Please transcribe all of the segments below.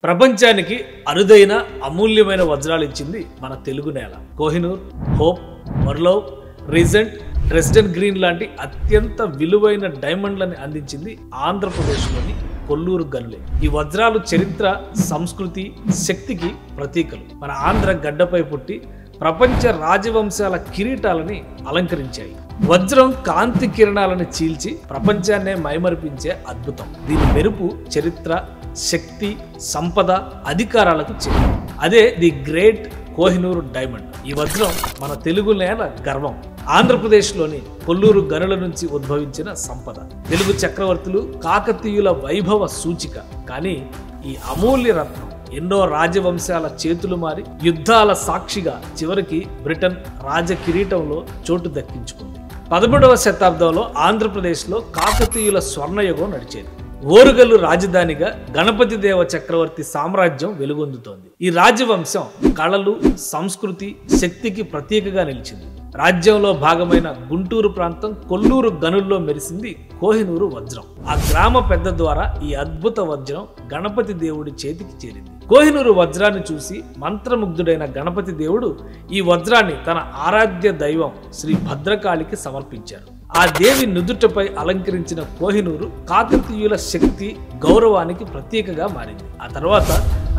ప్రపంచానికి అరుదైన అమూల్యమైన వజ్రాలు ఇచ్చింది మన తెలుగు నేల. కోహినూర్, హోప్, మర్లౌ, రీజెంట్, డ్రెస్డెన్ గ్రీన్ లాంటి అత్యంత విలువైన డైమండ్లని అందించింది ఆంధ్రప్రదేశ్లోని కొల్లూరు గనులే. ఈ వజ్రాలు చరిత్ర, సంస్కృతి, శక్తికి ప్రతీకలు. మన ఆంధ్ర గడ్డపై పుట్టి ప్రపంచ రాజవంశాల కిరీటాలని అలంకరించాయి. వజ్రం కాంతి కిరణాలను చీల్చి ప్రపంచాన్నే మైమరిపించే అద్భుతం. దీని మెరుపు చరిత్ర, శక్తి, సంపద, అధికారాలకు చెంది. అదే ది గ్రేట్ కోహినూర్ డైమండ్. ఈ వజ్రం మన తెలుగు నేల గర్వం. ఆంధ్రప్రదేశ్లోని కొల్లూరు గనుల నుంచి ఉద్భవించిన సంపద. తెలుగు చక్రవర్తులు, కాకతీయుల వైభవ సూచిక. కానీ ఈ అమూల్య రత్నం ఎన్నో రాజవంశాల చేతులు మారి యుద్ధాల సాక్షిగా చివరికి బ్రిటన్ రాజ కిరీటంలో చోటు దక్కించుకుంది. 11వ శతాబ్దంలో ఆంధ్రప్రదేశ్లో కాకతీయుల స్వర్ణయుగం నడిచేది. ఓరుగల్లు రాజధానిగా గణపతి దేవ చక్రవర్తి సామ్రాజ్యం వెలుగొందుతోంది. ఈ రాజవంశం కళలు, సంస్కృతి, శక్తికి ప్రతీకగా నిలిచింది. రాజ్యంలో భాగమైన గుంటూరు ప్రాంతం కొల్లూరు గనుల్లో మెరిసింది కోహినూరు వజ్రం. ఆ గ్రామ పెద్ద ద్వారా ఈ అద్భుత వజ్రం గణపతి దేవుడి చేతికి చేరింది. కోహినూరు వజ్రాన్ని చూసి మంత్రముగ్ధుడైన గణపతి దేవుడు ఈ వజ్రాన్ని తన ఆరాధ్య దైవం శ్రీ భద్రకాళికి సమర్పించారు. ఆ దేవి నుదుటపై అలంకరించిన కోహినూరు కాకతీయుల శక్తి, గౌరవానికి ప్రతీకగా మారింది. ఆ తర్వాత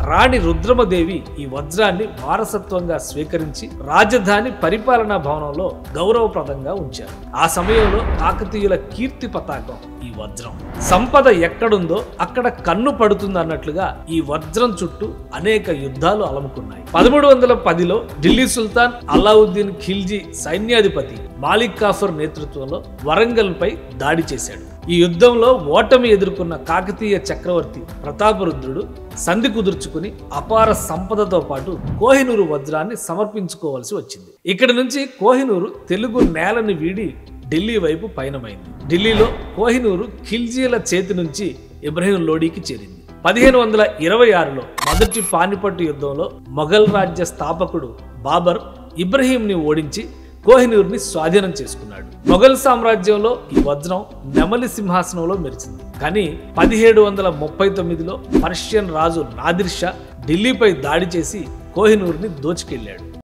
రాణి రుద్రమదేవి ఈ వజ్రాన్ని వారసత్వంగా స్వీకరించి రాజధాని పరిపాలనా భవనంలో గౌరవప్రదంగా ఉంచారు. ఆ సమయంలో కాకతీయుల కీర్తి పతాకం ఈ వజ్రం. సంపద ఎక్కడుందో అక్కడ కన్ను పడుతుంది అన్నట్లుగా ఈ వజ్రం చుట్టూ అనేక యుద్ధాలు అలముకున్నాయి. 1310లో ఢిల్లీ సుల్తాన్ అలావుద్దీన్ ఖిల్జీ సైన్యాధిపతి మాలిక్ కాఫర్ నేతృత్వంలో వరంగల్ పై దాడి చేశాడు. ఈ యుద్ధంలో ఓటమి ఎదుర్కొన్న కాకతీయ చక్రవర్తి ప్రతాపరుద్రుడు సంధి కుదుర్చుకుని అపార సంపదతో పాటు కోహినూరు వజ్రాన్ని సమర్పించుకోవాల్సి వచ్చింది. ఇక్కడి నుంచి కోహినూరు తెలుగు నేలని వీడి ఢిల్లీ వైపు పయనమైంది. ఢిల్లీలో కోహినూరు ఖిల్జీల చేతి నుంచి ఇబ్రహీం లోడీకి చేరింది. 1526లో మొదటి పానిపట్టు యుద్ధంలో మొఘల్ రాజ్య స్థాపకుడు బాబర్ ఇబ్రహీంని ఓడించి కోహినూర్ని స్వాధీనం చేసుకున్నాడు. మొఘల్ సామ్రాజ్యంలో ఈ వజ్రం నెమలి సింహాసనంలో మెరిచింది. కానీ 1739లో పర్షియన్ రాజు నాదిర్ షా ఢిల్లీపై దాడి చేసి కోహినూర్ని దోచుకెళ్లాడు.